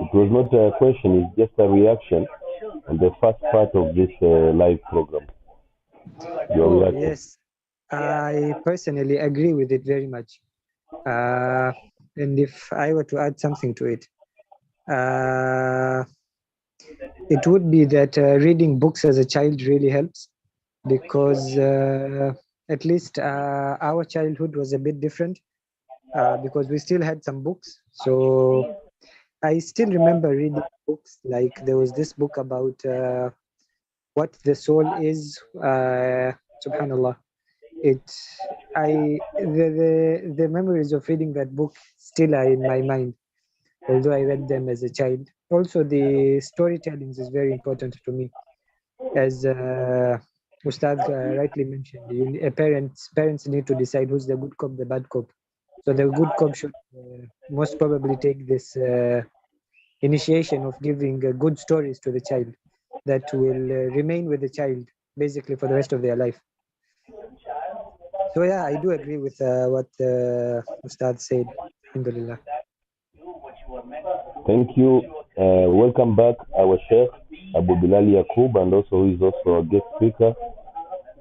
It was not a question, it's just a reaction on the first part of this live program. Your reaction. Yes, I personally agree with it very much. And if I were to add something to it, it would be that reading books as a child really helps, because at least our childhood was a bit different, because we still had some books. So I still remember reading books. Like there was this book about what the soul is. Subhanallah. The memories of reading that book still are in my mind, although I read them as a child. Also, the storytelling is very important to me, as Ustad rightly mentioned. Parents need to decide who's the good cop, the bad cop. So the good cop should most probably take this initiation of giving good stories to the child that will remain with the child basically for the rest of their life. So yeah, I do agree with what Ustad said. Alhamdulillah. Thank you. Welcome back, our Sheikh, Bilaal Yakuub, and also who is also a guest speaker,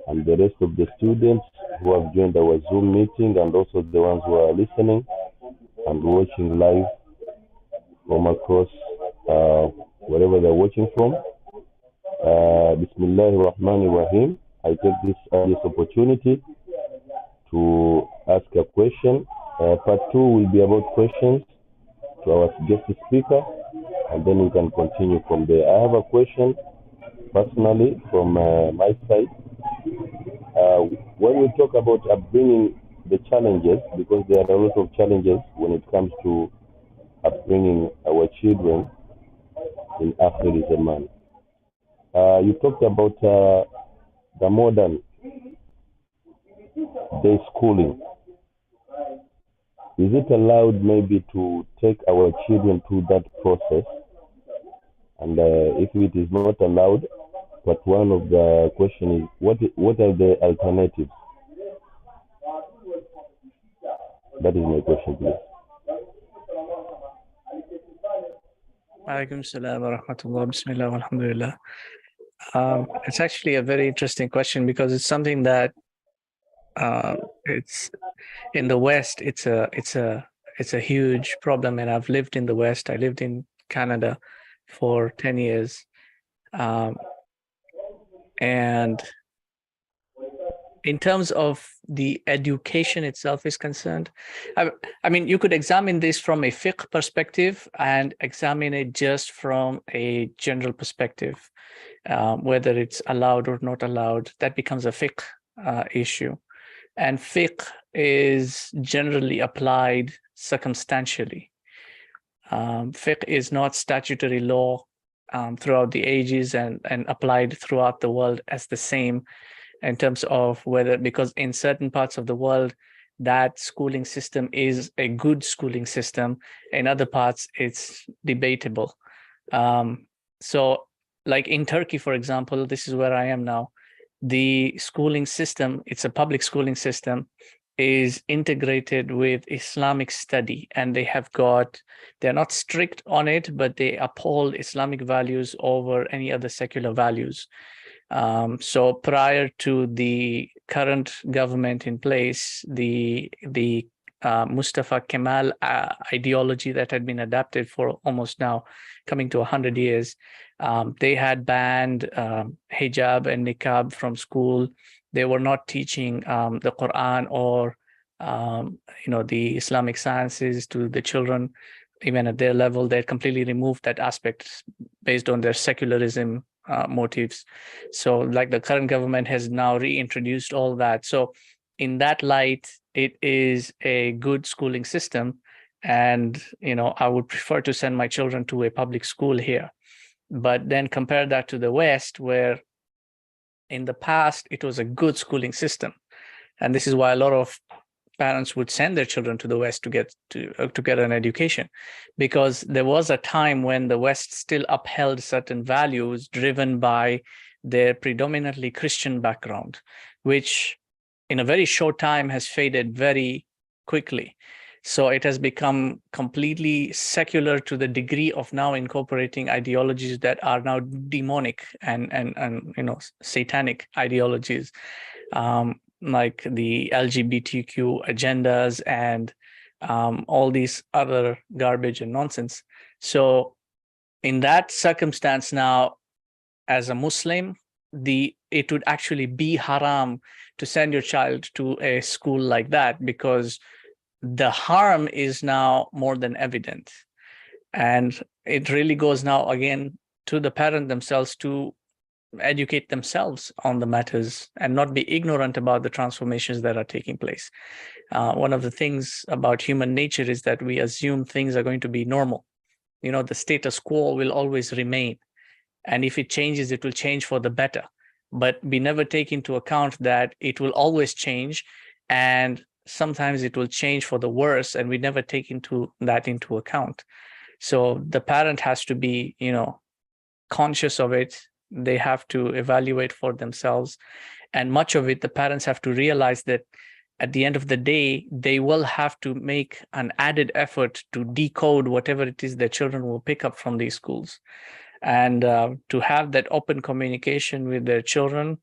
and the rest of the students who have joined our Zoom meeting, and also the ones who are listening and watching live from across wherever they're watching from. Bismillahir Rahmanir Rahim. I take this opportunity to ask a question. Part 2 will be about questions to our guest speaker, and then we can continue from there. I have a question personally from my side. When we talk about upbringing, the challenges, because there are a lot of challenges when it comes to upbringing our children in Akhiri Zamaan. You talked about the modern day schooling. Is it allowed maybe to take our children through that process? And if it is not allowed, but one of the question is, what are the alternatives? That is my question, please. Alekum salam wa rahmatullah. Bismillah wa alhamdulillah. It's actually a very interesting question, because it's something that it's in the West. It's a huge problem, and I've lived in the West. I lived in Canada for 10 years, and in terms of the education itself is concerned, I mean, you could examine this from a fiqh perspective and examine it just from a general perspective, whether it's allowed or not allowed. That becomes a fiqh issue. And fiqh is generally applied circumstantially. Fiqh is not statutory law throughout the ages and applied throughout the world as the same, in terms of whether, because in certain parts of the world, that schooling system is a good schooling system. In other parts, it's debatable. So like in Turkey, for example, this is where I am now. The schooling system, it's a public schooling system, is integrated with Islamic study, and they're not strict on it, but they uphold Islamic values over any other secular values. So prior to the current government in place, the Mustafa Kemal ideology that had been adapted for almost now coming to 100 years, they had banned hijab and niqab from school. They were not teaching the Quran or the Islamic sciences to the children, even at their level. They had completely removed that aspect based on their secularism motives. So like the current government has now reintroduced all that. So in that light, it is a good schooling system. And, I would prefer to send my children to a public school here. But then compare that to the West, where in the past, it was a good schooling system. And this is why a lot of parents would send their children to the West to get an education, because there was a time when the West still upheld certain values driven by their predominantly Christian background, which in a very short time has faded very quickly. So it has become completely secular to the degree of now incorporating ideologies that are now demonic and satanic ideologies, like the LGBTQ agendas and all these other garbage and nonsense. So in that circumstance now, as a Muslim, it would actually be haram to send your child to a school like that, because the harm is now more than evident. And it really goes now again to the parent themselves to educate themselves on the matters and not be ignorant about the transformations that are taking place. One of the things about human nature is that we assume things are going to be normal. The status quo will always remain. And if it changes, it will change for the better. But we never take into account that it will always change, and sometimes it will change for the worse, and we never take that into account. So the parent has to be, conscious of it. They have to evaluate for themselves. And much of it, the parents have to realize that at the end of the day, they will have to make an added effort to decode whatever it is their children will pick up from these schools. And to have that open communication with their children,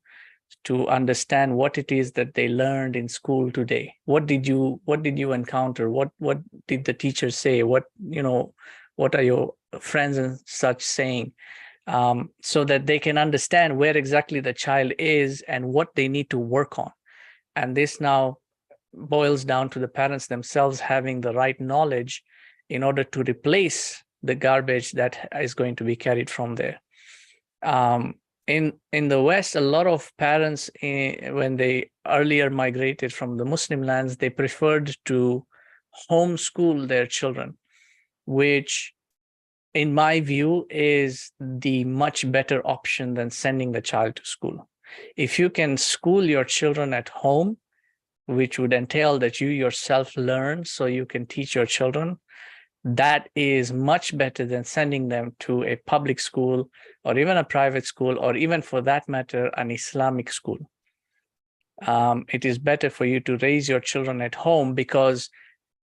to understand what it is that they learned in school today. What did you encounter? What did the teacher say? What are your friends and such saying? So that they can understand where exactly the child is and what they need to work on. And this now boils down to the parents themselves having the right knowledge in order to replace the garbage that is going to be carried from there. In the West, a lot of parents, when they earlier migrated from the Muslim lands, they preferred to homeschool their children, which in my view is the much better option than sending the child to school. If you can school your children at home, which would entail that you yourself learn so you can teach your children, that is much better than sending them to a public school or even a private school, or even for that matter, an Islamic school. It is better for you to raise your children at home, because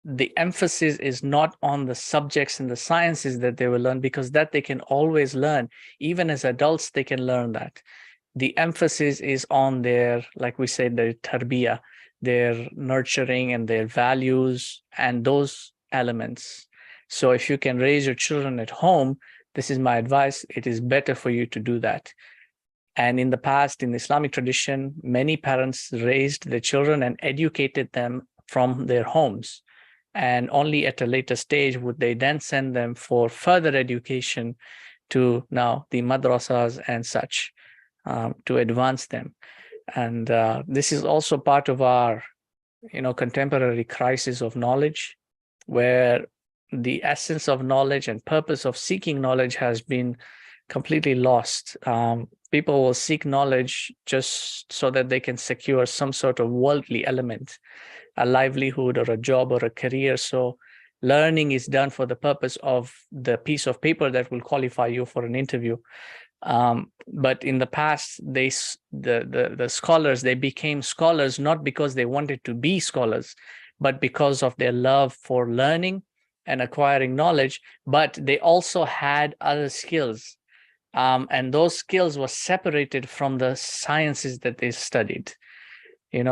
the emphasis is not on the subjects and the sciences that they will learn, because that they can always learn. Even as adults, they can learn that. The emphasis is on their, like we said, their tarbiyah, their nurturing and their values and those elements. So if you can raise your children at home, this is my advice, it is better for you to do that. And in the past, in the Islamic tradition, many parents raised their children and educated them from their homes. And only at a later stage would they then send them for further education to now the madrasas and such, to advance them. And this is also part of our, contemporary crisis of knowledge, where the essence of knowledge and purpose of seeking knowledge has been completely lost. People will seek knowledge just so that they can secure some sort of worldly element, a livelihood or a job or a career. So learning is done for the purpose of the piece of paper that will qualify you for an interview. But in the past, the scholars, they became scholars not because they wanted to be scholars, but because of their love for learning and acquiring knowledge. But they also had other skills, and those skills were separated from the sciences that they studied.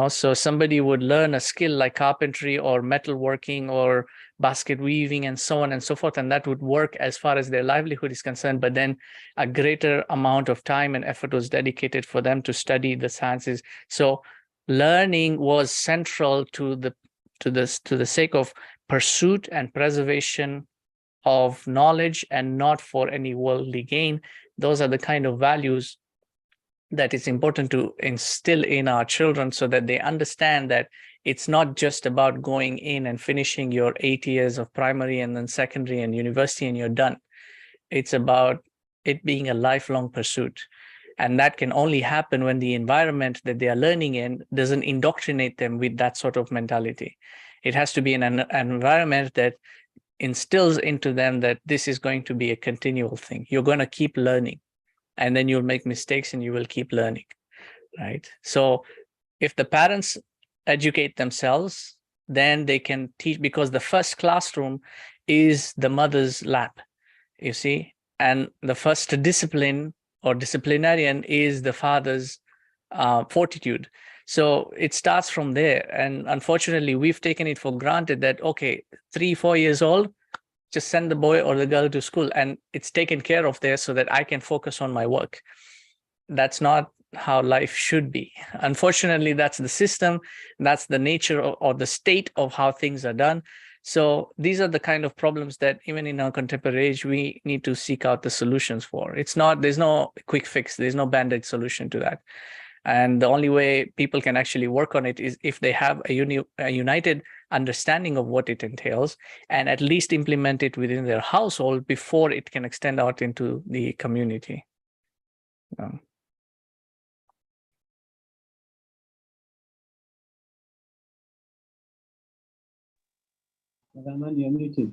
So somebody would learn a skill like carpentry or metalworking or basket weaving and so on and so forth, and that would work as far as their livelihood is concerned. But then a greater amount of time and effort was dedicated for them to study the sciences. So learning was central to the sake of pursuit and preservation of knowledge, and not for any worldly gain. Those are the kind of values that it's important to instill in our children, so that they understand that it's not just about going in and finishing your 8 years of primary and then secondary and university and you're done. It's about it being a lifelong pursuit. And that can only happen when the environment that they are learning in doesn't indoctrinate them with that sort of mentality. It has to be an environment that instills into them that this is going to be a continual thing. You're going to keep learning, and then you'll make mistakes and you will keep learning, right? So if the parents educate themselves, then they can teach, because the first classroom is the mother's lap, you see, and the first discipline or disciplinarian is the father's fortitude. So it starts from there. And unfortunately, we've taken it for granted that, okay, 3-4 years old, just send the boy or the girl to school and it's taken care of there so that I can focus on my work. That's not how life should be. Unfortunately, that's the system, that's the nature or the state of how things are done. So these are the kind of problems that even in our contemporary age, we need to seek out the solutions for. There's no quick fix, there's no band-aid solution to that. And the only way people can actually work on it is if they have a united understanding of what it entails and at least implement it within their household before it can extend out into the community. Zamaan, you're muted.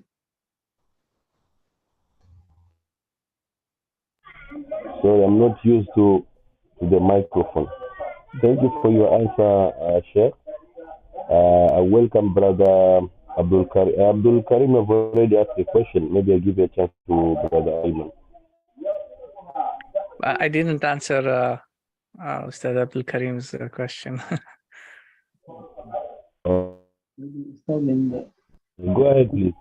Sorry, I'm not used to the microphone. Thank you for your answer, Sheikh. I welcome Brother Abdul Karim. Abdul Karim have already asked a question. Maybe I'll give you a chance to Brother Ayman. I didn't answer Ustad Abdul Karim's question. Go ahead, please.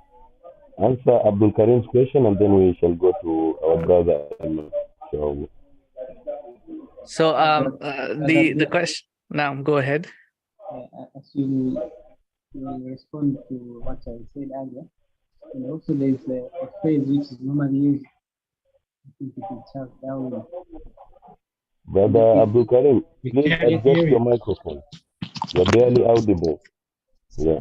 Answer Abdul Karim's question and then we shall go to our Brother Ayman. So the question, now go ahead. As you respond to what I said earlier, and also there's a phrase which is normally used. I think it is Charles Darwin. Brother Abdul Karim, please adjust your microphone. You're barely audible. Yeah.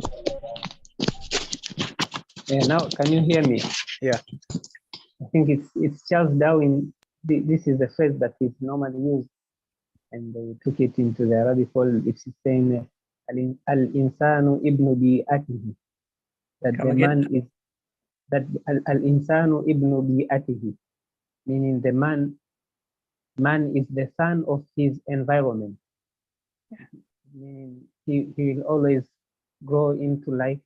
Now can you hear me? Yeah. I think it's Charles Darwin. This is the phrase that is normally used, and they took it into the Arabic world. It's saying al-insanu ibnu bi'atihi, that the man is al-insanu ibnu bi'atihi, meaning the man is the son of his environment. Meaning he will always grow into life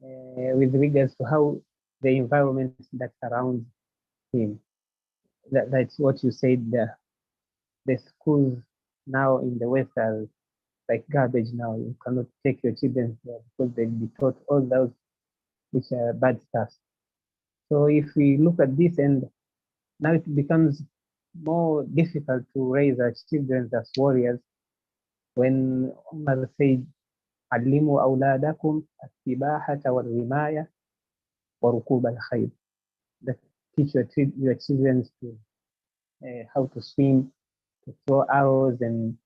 with regards to how the environment that surrounds him. That's what you said there. The schools now in the West are like garbage now. You cannot take your children there because they'll be taught all those which are bad stuff. So if we look at this, and now it becomes more difficult to raise our children as warriors, when Umar said, "Allimu awladakum as-sibahata wal-rimaya wa rukub al-khayl." That teach your children to how to swim, to throw arrows, and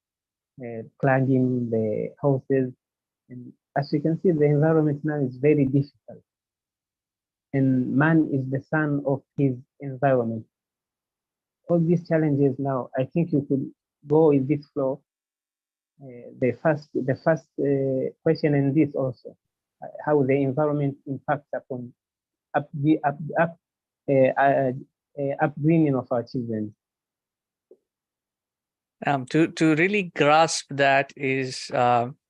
climbing the houses. And as you can see, the environment now is very difficult. And man is the son of his environment. All these challenges now, I think you could go with this flow. The first question in this also, how the environment impacts upon upbringing of our children. To really grasp that is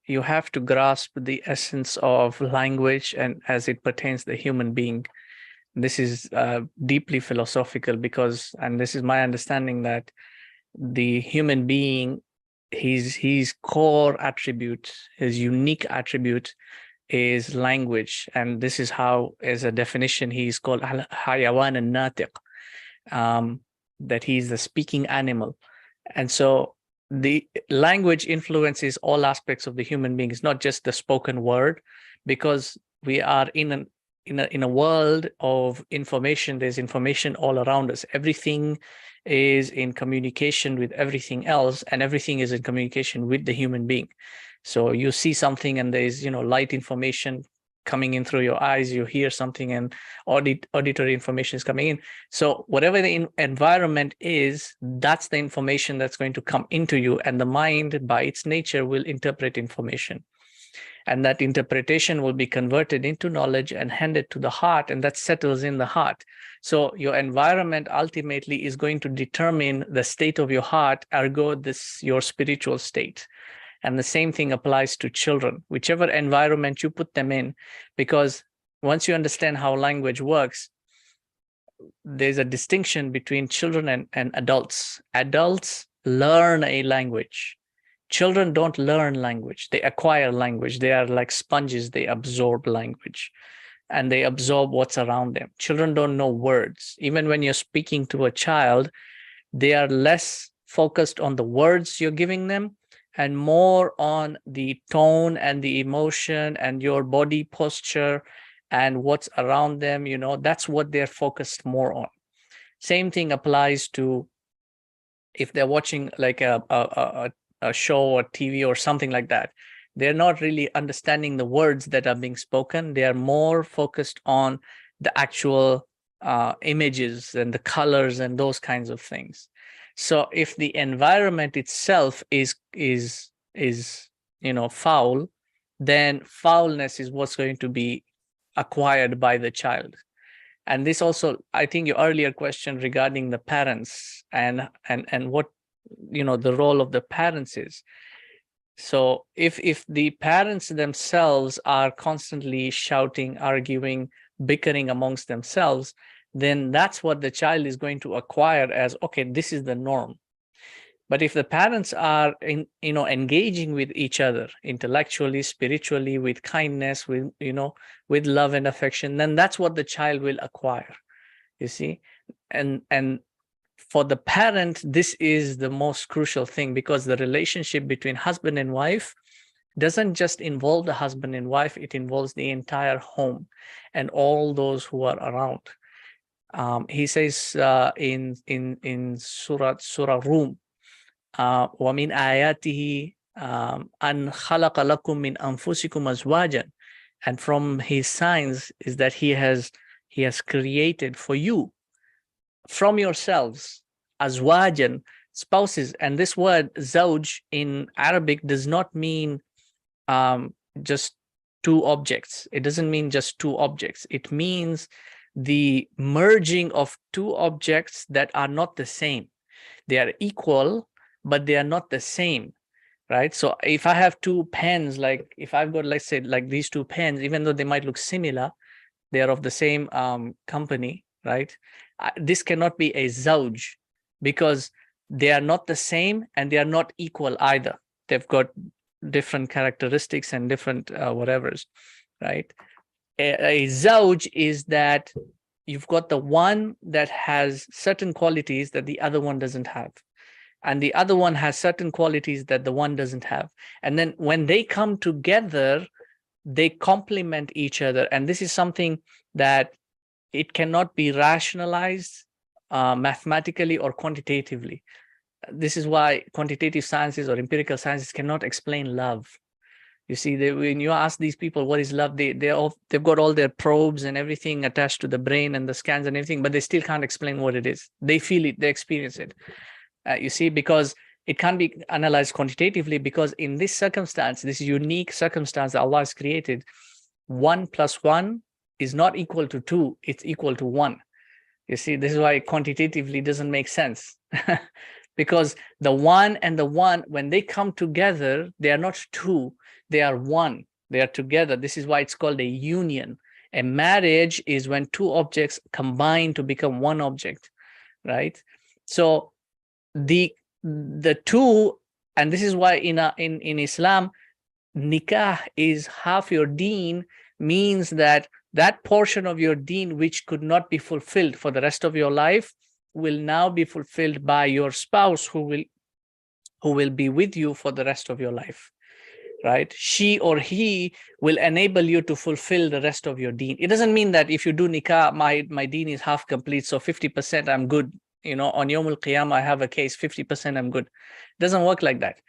you have to grasp the essence of language and as it pertains to the human being. This is deeply philosophical because, and this is my understanding, that the human being, his core attribute, his unique attribute is language. And this is how, as a definition, he's called hayawan al-natiq, that he's the speaking animal. And so the language influences all aspects of the human being. It's not just the spoken word, because we are in a world of information. There's information all around us. Everything is in communication with everything else, and everything is in communication with the human being. So you see something and there's, light information coming in through your eyes, you hear something and auditory information is coming in. So whatever the environment is, that's the information that's going to come into you, and the mind by its nature will interpret information. And that interpretation will be converted into knowledge and handed to the heart, and that settles in the heart. So your environment ultimately is going to determine the state of your heart, ergo your spiritual state. And the same thing applies to children, whichever environment you put them in, because once you understand how language works, there's a distinction between children and adults. Adults learn a language. Children don't learn language. They acquire language. They are like sponges. They absorb language and they absorb what's around them. Children don't know words. Even when you're speaking to a child, they are less focused on the words you're giving them and more on the tone and the emotion and your body posture and what's around them. You know, that's what they're focused more on. Same thing applies to if they're watching like a show or TV or something like that. They're not really understanding the words that are being spoken. They are more focused on the actual images and the colors and those kinds of things. So if the environment itself is foul, then foulness is what's going to be acquired by the child. And this also, I think your earlier question regarding the parents and what the role of the parents is. So if the parents themselves are constantly shouting, arguing, bickering amongst themselves, then that's what the child is going to acquire as, okay, this is the norm. But if the parents are engaging with each other intellectually, spiritually, with kindness, with love and affection, then that's what the child will acquire. You see, and for the parent, this is the most crucial thing, because the relationship between husband and wife doesn't just involve the husband and wife, it involves the entire home and all those who are around. He says in Surah Rum, وَمِنْ آيَاتِهِ أَنْ خَلَقَ لَكُم مِّنْ أَنفُسِكُمْ أَزْوَاجًا. And from his signs is that he has created for you from yourselves azwajan, spouses. And this word zawj in Arabic does not mean just two objects. It doesn't mean just two objects. It means the merging of two objects that are not the same. They are equal, but they are not the same, right? So if I have two pens, like if I've got, let's say, like these two pens, even though they might look similar, they are of the same company, right? This cannot be a zawj because they are not the same and they are not equal either. They've got different characteristics and different whatevers, right? A zawj is that you've got the one that has certain qualities that the other one doesn't have, and the other one has certain qualities that the one doesn't have. And then when they come together, they complement each other. And this is something that it cannot be rationalized mathematically or quantitatively. This is why quantitative sciences or empirical sciences cannot explain love. You see, when you ask these people what is love, they've got all their probes and everything attached to the brain and the scans and everything, but they still can't explain what it is. They feel it, they experience it. You see, because it can't be analyzed quantitatively, because in this circumstance, this unique circumstance that Allah has created, 1 + 1 is not equal to 2, it's equal to 1. You see, this is why quantitatively doesn't make sense. Because the one and the one, when they come together, they are not two, they are one. They are together. This is why it's called a union. A marriage is when two objects combine to become one object, right? So the two, and this is why in Islam, nikah is half your deen, means that portion of your deen which could not be fulfilled for the rest of your life will now be fulfilled by your spouse who will be with you for the rest of your life, right? She or he will enable you to fulfill the rest of your deen. It doesn't mean that if you do nikah, my deen is half complete, so 50% I'm good. On Yawm al-Qiyamah, I have a case, 50% I'm good. It doesn't work like that.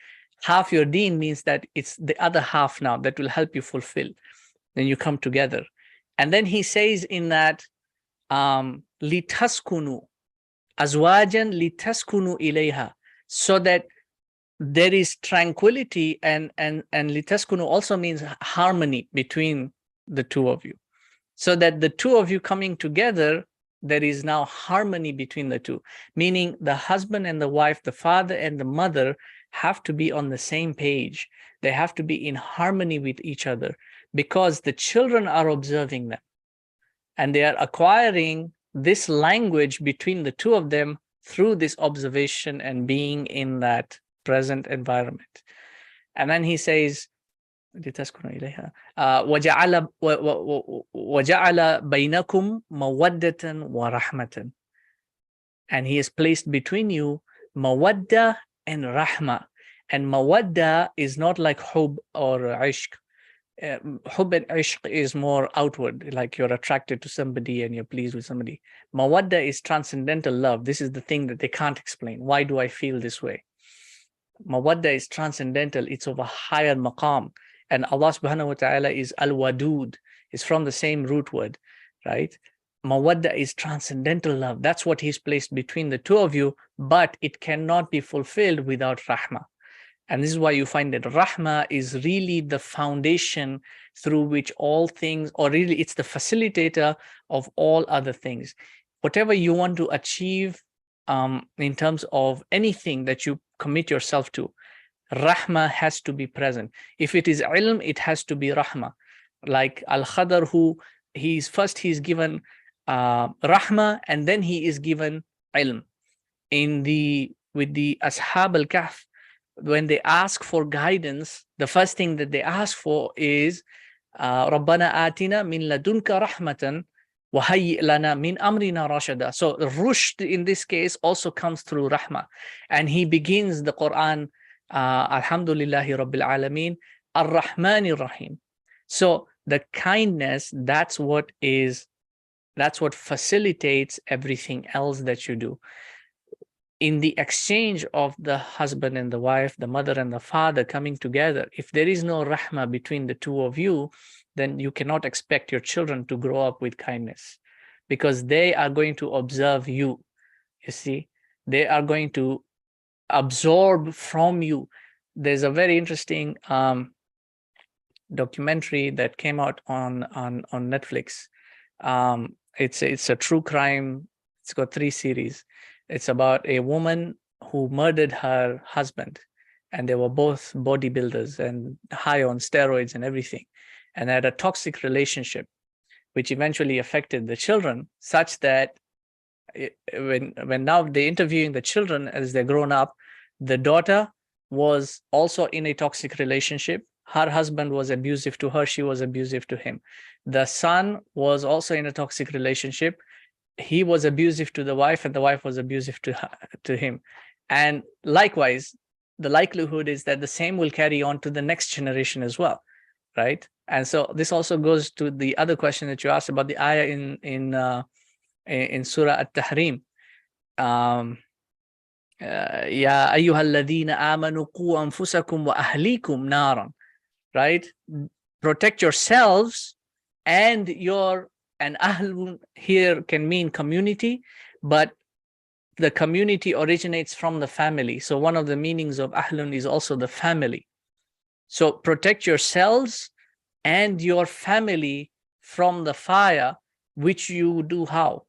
Half your deen means that it's the other half now that will help you fulfill. Then you come together. And then he says in that, litaskunu, azwajan litaskunu ilayha, so that there is tranquility, and litaskunu also means harmony between the two of you. So that the two of you coming together, there is now harmony between the two, meaning the husband and the wife, the father and the mother, have to be on the same page. They have to be in harmony with each other, because the children are observing them and they are acquiring this language between the two of them through this observation and being in that present environment. And then he says, وَجَعَلَ بَيْنَكُمْ مَوَدَّةً وَرَحْمَةً. And he has placed between you mawadda and rahma. And mawadda is not like hub or ishq. Hub and ishq is more outward, like you're attracted to somebody and you're pleased with somebody. Mawadda is transcendental love. This is the thing that they can't explain. Why do I feel this way? Mawadda is transcendental. It's of a higher maqam. And Allah subhanahu wa ta'ala is al-wadud. It's from the same root word, right? Mawadda is transcendental love. That's what he's placed between the two of you, but it cannot be fulfilled without rahmah. And this is why you find that rahmah is really the foundation through which all things, or really it's the facilitator of all other things. Whatever you want to achieve in terms of anything that you commit yourself to, rahmah has to be present. If it is ilm, it has to be rahmah. Like Al-Khadr, who he's given rahmah, and then he is given ilm. With the Ashab al-Kahf, when they ask for guidance, the first thing that they ask for is رَبَّنَا آتِنَا مِن لَدُنْكَ رَحْمَةً وَهَيِّئْ لَنَا مِنْ أَمْرِنَا رَشَدًا. So rushd in this case also comes through rahmah. And he begins the Quran, Alhamdulillahi Rabbil Alameen, Ar-Rahman Ar-Rahim. So the kindness, that's what facilitates everything else that you do. In the exchange of the husband and the wife, the mother and the father coming together, if there is no rahmah between the two of you, then you cannot expect your children to grow up with kindness, because they are going to observe you. You see, they are going to absorb from you. There's a very interesting documentary that came out on Netflix. It's a true crime. It's got 3 series. It's about a woman who murdered her husband, and they were both bodybuilders and high on steroids and everything, and had a toxic relationship, which eventually affected the children, such that when now they're interviewing the children as they're grown up, the daughter was also in a toxic relationship. Her husband was abusive to her. She was abusive to him. The son was also in a toxic relationship. He was abusive to the wife, and the wife was abusive to him. And likewise, the likelihood is that the same will carry on to the next generation as well, right? And so this also goes to the other question that you asked about the ayah in Surah At-Tahrim. Ya ayyuhalladhina amanu qu anfusakum wa ahlikum naran, right? Protect yourselves and ahlun here can mean community, but the community originates from the family. So one of the meanings of ahlun is also the family. So protect yourselves and your family from the fire, which you do how?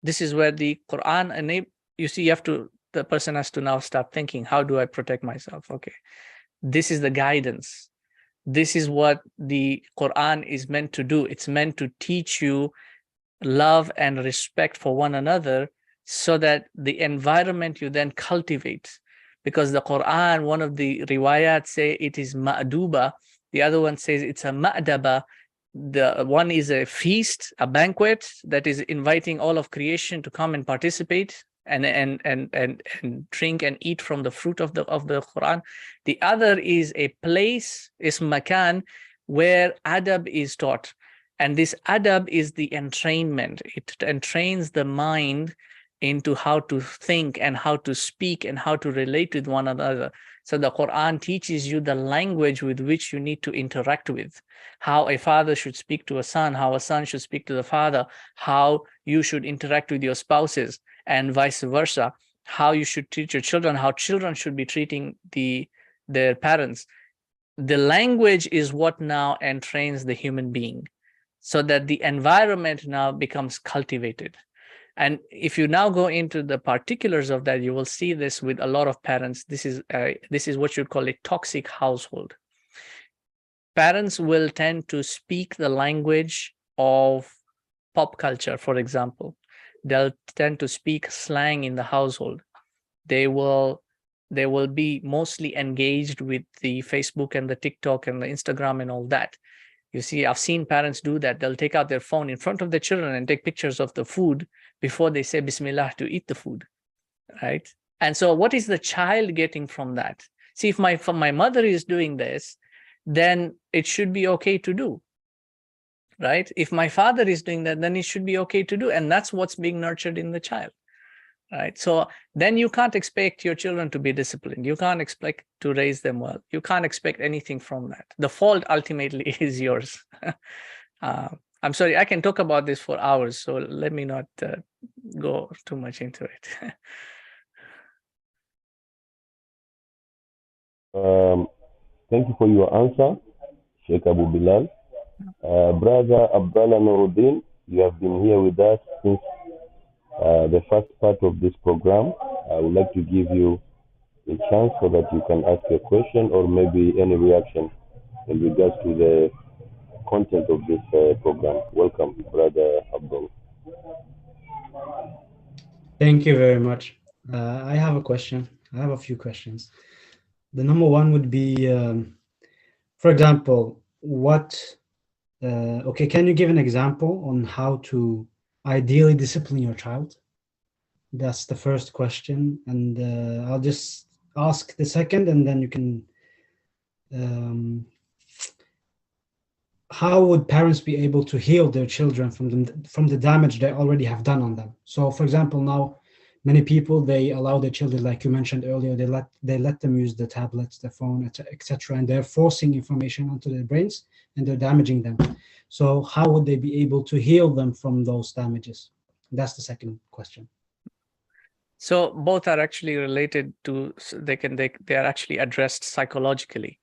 This is where the Quran, you see, the person has to now start thinking, how do I protect myself? Okay, this is the guidance. This is what the Quran is meant to do. It's meant to teach you love and respect for one another, so that the environment you then cultivate. Because the Quran, one of the riwayat say it is ma'duba, the other one says it's a ma'daba. The one is a feast, a banquet that is inviting all of creation to come and participate and drink and eat from the fruit of the Quran. The other is a place, is makan, where adab is taught. And this adab is the entrainment. It entrains the mind into how to think and how to speak and how to relate with one another. So the Quran teaches you the language with which you need to interact with, how a father should speak to a son, how a son should speak to the father, how you should interact with your spouses, and vice versa, how you should treat your children, how children should be treating their parents. The language is what now entrains the human being, so that the environment now becomes cultivated. And if you now go into the particulars of that, you will see this with a lot of parents. This is what you call a toxic household. Parents will tend to speak the language of pop culture, for example. They'll tend to speak slang in the household. They will be mostly engaged with the Facebook and the TikTok and the Instagram and all that. You see, I've seen parents do that. They'll take out their phone in front of the children and take pictures of the food before they say Bismillah to eat the food, right? And so what is the child getting from that? See, if my mother is doing this, then it should be okay to do, right? If my father is doing that, then it should be okay to do. And that's what's being nurtured in the child, right? So then you can't expect your children to be disciplined. You can't expect to raise them well. You can't expect anything from that. The fault ultimately is yours. I'm sorry, I can talk about this for hours, so let me not go too much into it. Thank you for your answer, Sheikh Abu Bilal. Brother Abdullah Nuruddin, you have been here with us since the first part of this program. I would like to give you a chance so that you can ask a question or maybe any reaction in regards to the content of this program. Welcome, Brother Abdullah. Thank you very much. I have a question. I have a few questions. The number one would be, for example, okay, can you give an example on how to ideally discipline your child? That's the first question. And I'll just ask the second, and then you can, how would parents be able to heal their children from the damage they already have done on them? So for example, now many people, they allow their children, like you mentioned earlier, they let them use the tablets, the phone, etc., and they're forcing information onto their brains and they're damaging them. So how would they be able to heal them from those damages? That's the second question. So both are actually related to, they are actually addressed psychologically.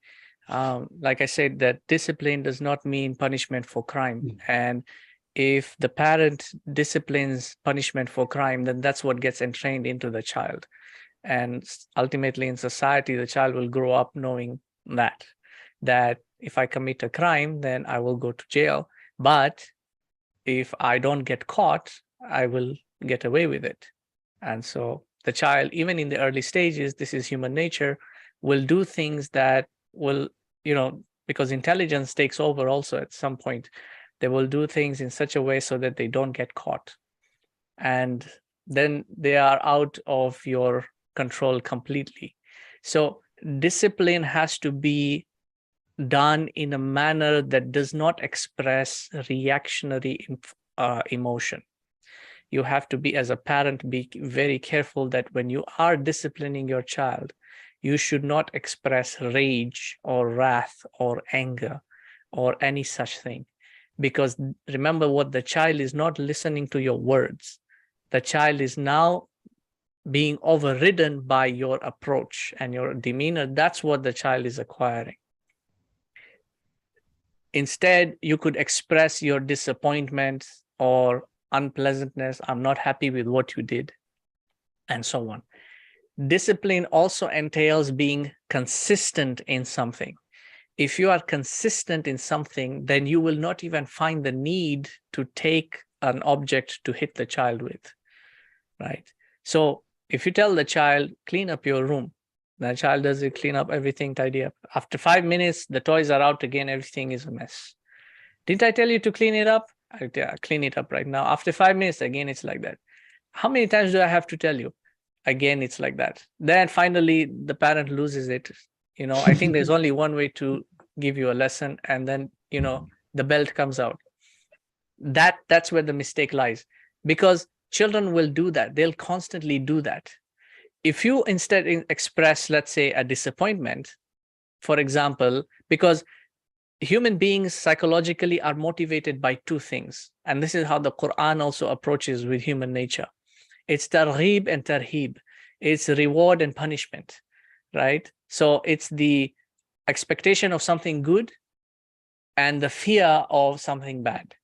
Like I said, that discipline does not mean punishment for crime. And if the parent disciplines punishment for crime, then that's what gets entrained into the child. And ultimately in society, the child will grow up knowing that if I commit a crime, then I will go to jail. But if I don't get caught, I will get away with it. And so the child, even in the early stages, this is human nature, will do things that will, because intelligence takes over also at some point, they will do things in such a way so that they don't get caught. And then they are out of your control completely. So discipline has to be done in a manner that does not express reactionary emotion. You have to be, as a parent, be very careful that when you are disciplining your child, you should not express rage or wrath or anger or any such thing. Because remember, what the child is not listening to your words. The child is now being overridden by your approach and your demeanor. That's what the child is acquiring. Instead, you could express your disappointment or unpleasantness. I'm not happy with what you did, and so on. Discipline also entails being consistent in something. If you are consistent in something, then you will not even find the need to take an object to hit the child with, right? So if you tell the child, clean up your room, the child does it, clean up everything, tidy up. After 5 minutes, the toys are out again, everything is a mess. Didn't I tell you to clean it up? I clean it up right now. After 5 minutes, again, it's like that. How many times do I have to tell you? Again, it's like that. Then finally, the parent loses it. I think there's only one way to give you a lesson, and then, the belt comes out. That's where the mistake lies, because children will do that. They'll constantly do that. If you instead express, let's say, a disappointment, for example, because human beings psychologically are motivated by two things. And this is how the Quran also approaches with human nature. It's targhib and tarhib. It's reward and punishment, right? So it's the expectation of something good and the fear of something bad.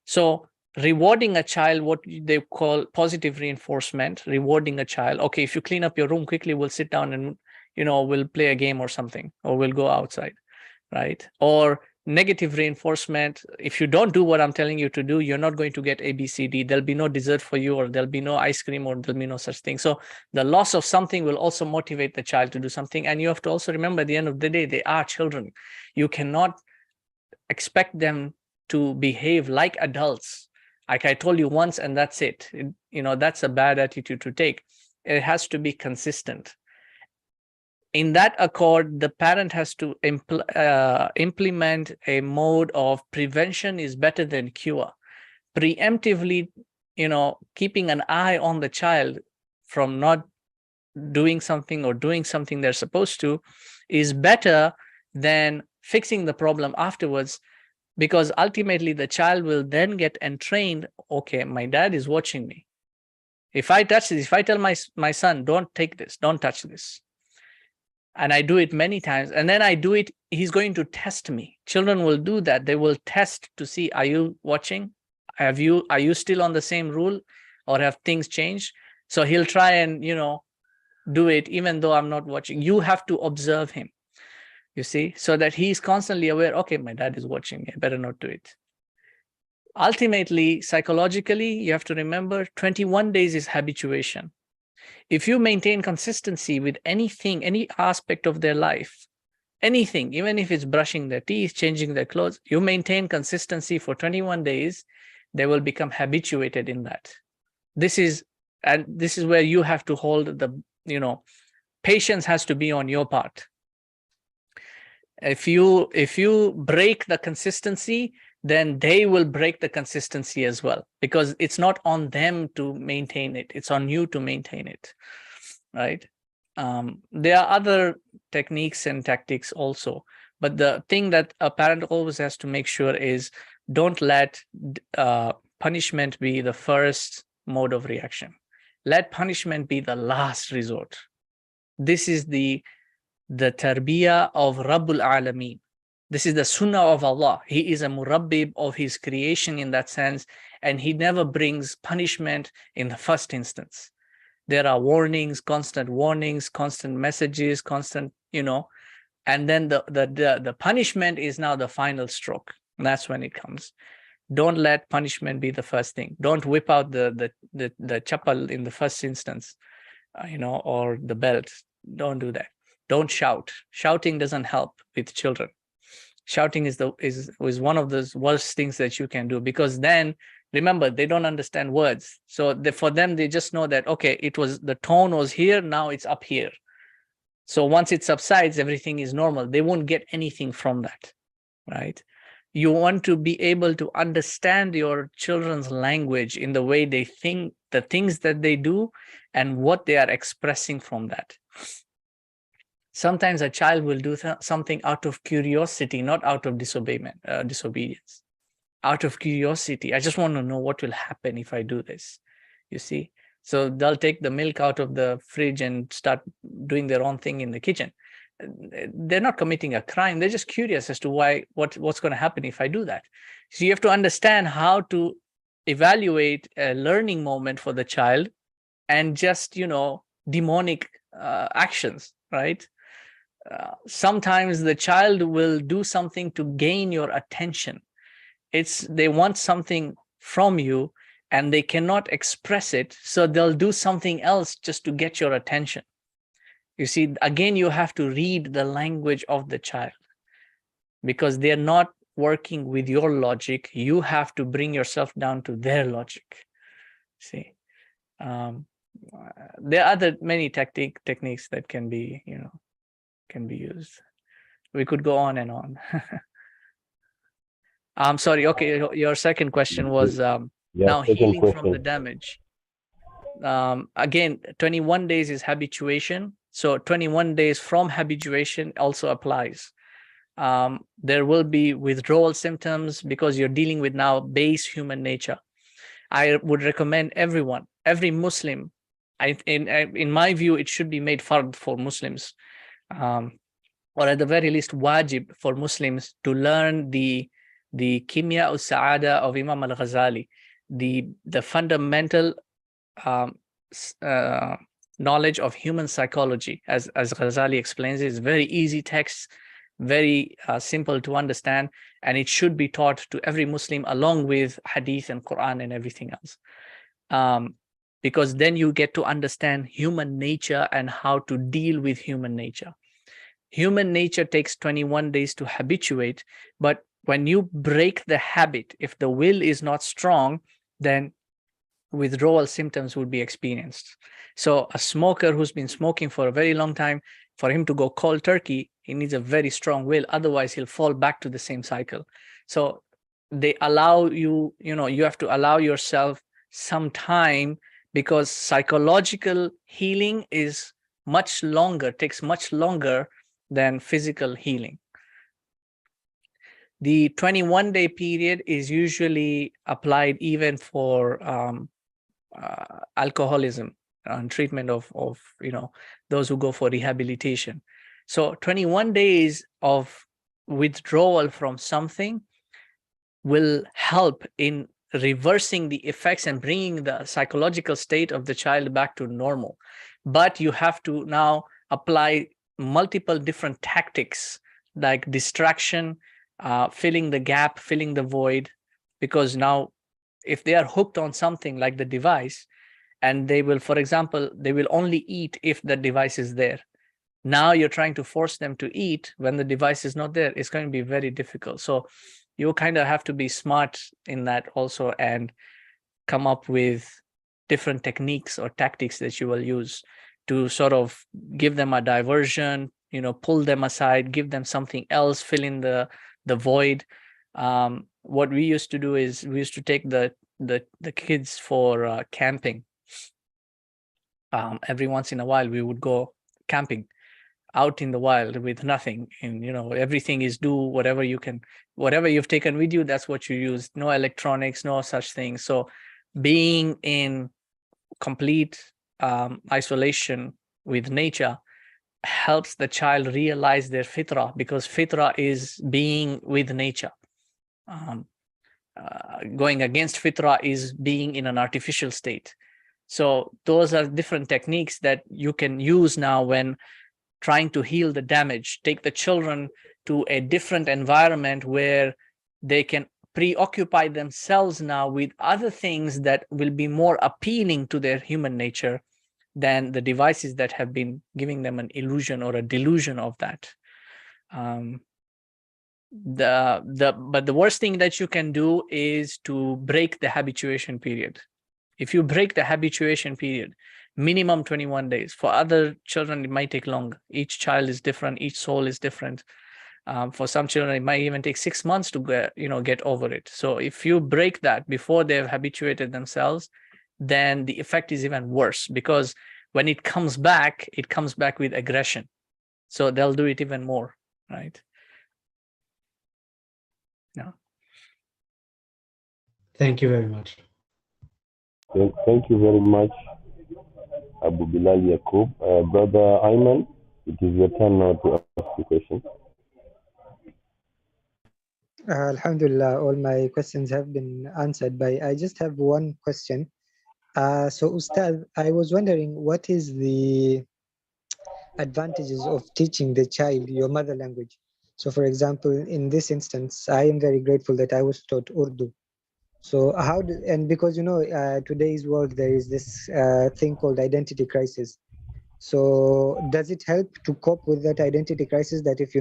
So rewarding a child, what they call positive reinforcement, rewarding a child. Okay, if you clean up your room quickly, we'll sit down and, we'll play a game or something, or we'll go outside, right? Or negative reinforcement, if you don't do what I'm telling you to do, you're not going to get A, B, C, D. There'll be no dessert for you, or there'll be no ice cream, or there'll be no such thing. So the loss of something will also motivate the child to do something. And you have to also remember, at the end of the day, they are children. You cannot expect them to behave like adults. Like I told you once, and that's it. That's a bad attitude to take. It has to be consistent. In that accord, the parent has to implement a mode of prevention is better than cure. Preemptively, keeping an eye on the child from not doing something or doing something they're supposed to is better than fixing the problem afterwards, because ultimately the child will then get entrained. Okay, my dad is watching me. If I touch this, if I tell my son, don't take this, don't touch this, and I do it many times, and then I do it, he's going to test me. Children will do that. They will test to see, are you watching? Are you still on the same rule, or have things changed? So he'll try and, do it even though I'm not watching. You have to observe him, you see, so that he's constantly aware, okay, my dad is watching me, I better not do it. Ultimately, psychologically, you have to remember 21 days is habituation. If you maintain consistency with anything, any aspect of their life, anything, even if it's brushing their teeth, changing their clothes, you maintain consistency for 21 days, they will become habituated in that. This is where you have to hold the, patience has to be on your part. If you break the consistency, then they will break the consistency as well, because it's not on them to maintain it, it's on you to maintain it, right? There are other techniques and tactics also, but the thing that a parent always has to make sure is, don't let punishment be the first mode of reaction. Let punishment be the last resort. This is the tarbiyah of Rabbul Alameen. This is the sunnah of Allah. He is a murabbib of his creation in that sense, and he never brings punishment in the first instance. There are warnings, constant messages, constant, and then the punishment is now the final stroke. And that's when it comes. Don't let punishment be the first thing. Don't whip out the chapal in the first instance, or the belt. Don't do that. Don't shout. Shouting doesn't help with children. Shouting is one of those worst things that you can do, because then, remember, they don't understand words. So for them, they just know that, okay, the tone was here, now it's up here. So once it subsides, everything is normal. They won't get anything from that, right? You want to be able to understand your children's language in the way they think, the things that they do, and what they are expressing from that. Sometimes a child will do something out of curiosity, not out of disobedience. Out of curiosity, I just want to know what will happen if I do this, you see. So they'll take the milk out of the fridge and start doing their own thing in the kitchen. They're not committing a crime. They're just curious as to what's going to happen if I do that. So you have to understand how to evaluate a learning moment for the child, and just, demonic actions, right? Sometimes the child will do something to gain your attention. They want something from you and they cannot express it, so they'll do something else just to get your attention. You see, again, you have to read the language of the child, because they're not working with your logic. You have to bring yourself down to their logic. See, there are many techniques that can be used. We could go on and on. I'm sorry. Okay, your second question was now healing from the damage. Again, 21 days is habituation. So 21 days from habituation also applies. There will be withdrawal symptoms because you're dealing with now base human nature. I would recommend every Muslim, in my view, it should be made fard for Muslims, or at the very least wajib for Muslims, to learn the Kimya Saada of Imam al-Ghazali. the fundamental knowledge of human psychology, as Ghazali explains, is very easy text, very simple to understand, and it should be taught to every Muslim along with Hadith and Quran and everything else. Because then you get to understand human nature and how to deal with human nature. Human nature takes 21 days to habituate, but when you break the habit, if the will is not strong, then withdrawal symptoms would be experienced. So a smoker who's been smoking for a very long time, for him to go cold turkey, he needs a very strong will. Otherwise, he'll fall back to the same cycle. So they allow you, you have to allow yourself some time, because psychological healing is much longer, takes much longer than physical healing. The 21-day period is usually applied even for alcoholism and treatment of those who go for rehabilitation. So 21 days of withdrawal from something will help in reversing the effects and bringing the psychological state of the child back to normal. But you have to now apply multiple different tactics like distraction, filling the gap, filling the void, because now if they are hooked on something like the device, and they will, for example, they will only eat if the device is there. Now you're trying to force them to eat when the device is not there. It's going to be very difficult. So you kind of have to be smart in that also, and come up with different techniques or tactics that you will use to sort of give them a diversion, pull them aside, give them something else, fill in the void. What we used to do is we used to take the kids for camping. Every once in a while we would go camping out in the wild with nothing, and everything is do whatever you can, whatever you've taken with you, that's what you use. No electronics, no such things. So being in complete isolation with nature helps the child realize their fitrah, because fitrah is being with nature. Going against fitrah is being in an artificial state. So those are different techniques that you can use now when trying to heal the damage. Take the children to a different environment where they can preoccupy themselves now with other things that will be more appealing to their human nature than the devices that have been giving them an illusion or a delusion of that. But the worst thing that you can do is to break the habituation period. If you break the habituation period, minimum 21 days. For other children, it might take longer. Each child is different. Each soul is different. For some children, it might even take 6 months to get over it. So if you break that before they've habituated themselves, then the effect is even worse, because when it comes back with aggression. So they'll do it even more, right? Yeah. Thank you very much. Thank you very much, Abu Bilaal Yakuub. Brother Ayman, it is your turn now to ask the question. Alhamdulillah, all my questions have been answered, but I just have one question. So Ustad, I was wondering, what is the advantages of teaching the child your mother language? So for example, in this instance, I am very grateful that I was taught Urdu. So and because today's world, there is this thing called identity crisis. So does it help to cope with that identity crisis, that if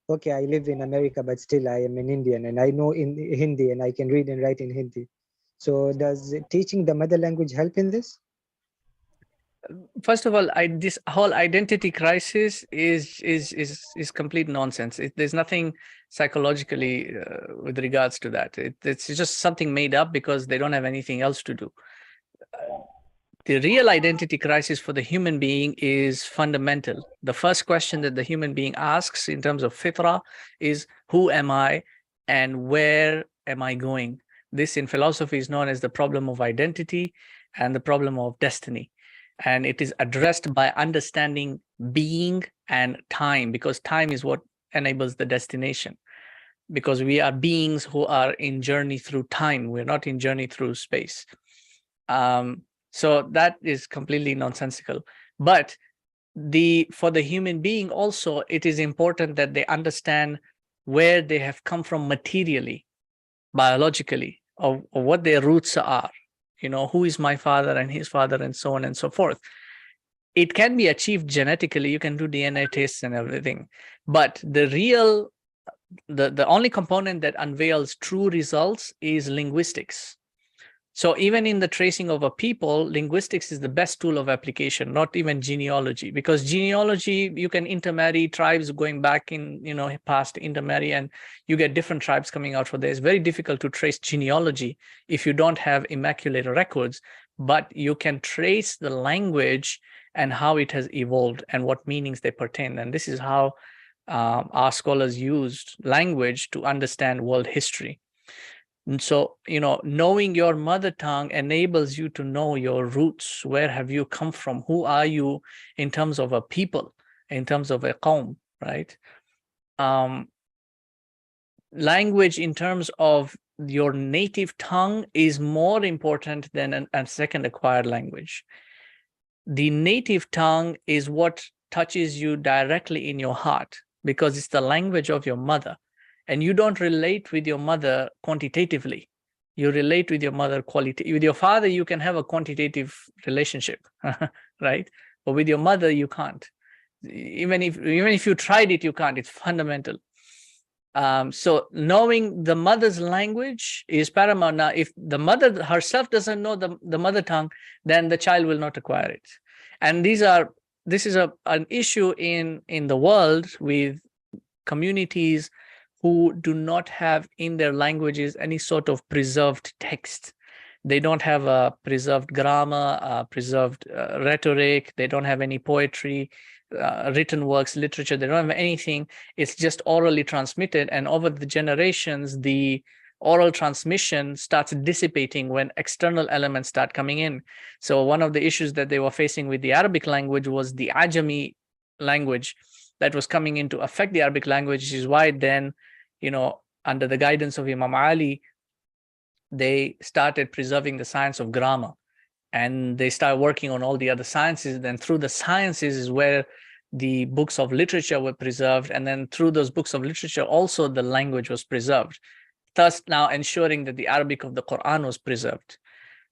okay, I live in America, but still I am an Indian and I know in Hindi and I can read and write in Hindi. So does teaching the mother language help in this? First of all, this whole identity crisis is complete nonsense. There's nothing psychologically with regards to that. It's just something made up because they don't have anything else to do. The real identity crisis for the human being is fundamental. The first question that the human being asks in terms of fitrah is, who am I and where am I going? This in philosophy is known as the problem of identity and the problem of destiny. And it is addressed by understanding being and time, because time is what enables the destination. because we are beings who are in journey through time. We're not in journey through space. So that is completely nonsensical. But for the human being also, it is important that they understand where they have come from materially, biologically, or what their roots are. You know, who is my father and his father, and so on and so forth. It can be achieved genetically. You can do DNA tests and everything, but the only component that unveils true results is linguistics. So even in the tracing of a people, linguistics is the best tool of application, not even genealogy, because genealogy, you can intermarry tribes going back in, past intermarry, and you get different tribes coming out for this. It's very difficult to trace genealogy if you don't have immaculate records, but you can trace the language and how it has evolved and what meanings they pertain. And this is how our scholars used language to understand world history. And so, knowing your mother tongue enables you to know your roots. Where have you come from? Who are you in terms of a people, in terms of a qawm, right? Language in terms of your native tongue is more important than a second acquired language. The native tongue is what touches you directly in your heart, because it's the language of your mother. And you don't relate with your mother quantitatively. You relate with your mother qualitatively. With your father, you can have a quantitative relationship, right? But with your mother, you can't. Even if you tried it, you can't. It's fundamental. So knowing the mother's language is paramount. Now, if the mother herself doesn't know the mother tongue, then the child will not acquire it. And this is an issue in the world with communities who do not have in their languages any sort of preserved text. They don't have a preserved grammar, preserved rhetoric. They don't have any poetry, written works, literature. They don't have anything. It's just orally transmitted. And over the generations, the oral transmission starts dissipating when external elements start coming in. So one of the issues that they were facing with the Arabic language was the Ajami language that was coming in to affect the Arabic language, which is why then, under the guidance of Imam Ali, they started preserving the science of grammar, and they started working on all the other sciences. Then through the sciences is where the books of literature were preserved. And then through those books of literature, also the language was preserved, thus now ensuring that the Arabic of the Quran was preserved.